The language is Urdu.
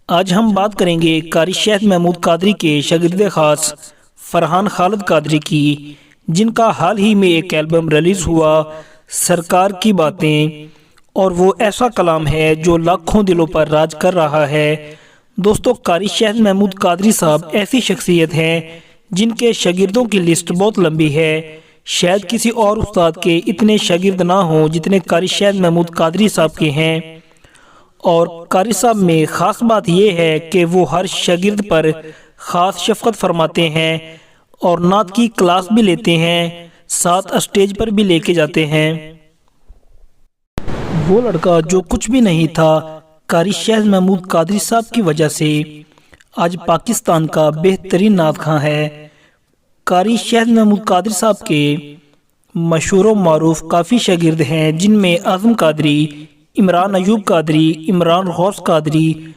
آج ہم بات کریں گے قاری شہد محمود قادری کے شاگرد خاص فرحان خالد قادری کی، جن کا حال ہی میں ایک البم ریلیز ہوا، سرکار کی باتیں، اور وہ ایسا کلام ہے جو لاکھوں دلوں پر راج کر رہا ہے۔ دوستو، قاری شہد محمود قادری صاحب ایسی شخصیت ہیں جن کے شاگردوں کی لسٹ بہت لمبی ہے۔ شاید کسی اور استاد کے اتنے شاگرد نہ ہوں جتنے قاری شہد محمود قادری صاحب کے ہیں، اور قاری صاحب میں خاص بات یہ ہے کہ وہ ہر شاگرد پر خاص شفقت فرماتے ہیں اور نعت کی کلاس بھی لیتے ہیں، ساتھ اسٹیج پر بھی لے کے جاتے ہیں۔ وہ لڑکا جو کچھ بھی نہیں تھا، قاری شہد محمود قادری صاحب کی وجہ سے آج پاکستان کا بہترین نعت خواں ہے۔ قاری شہد محمود قادری صاحب کے مشہور و معروف کافی شاگرد ہیں، جن میں اعظم قادری، عمران ایوب قادری، عمران غوث قادری،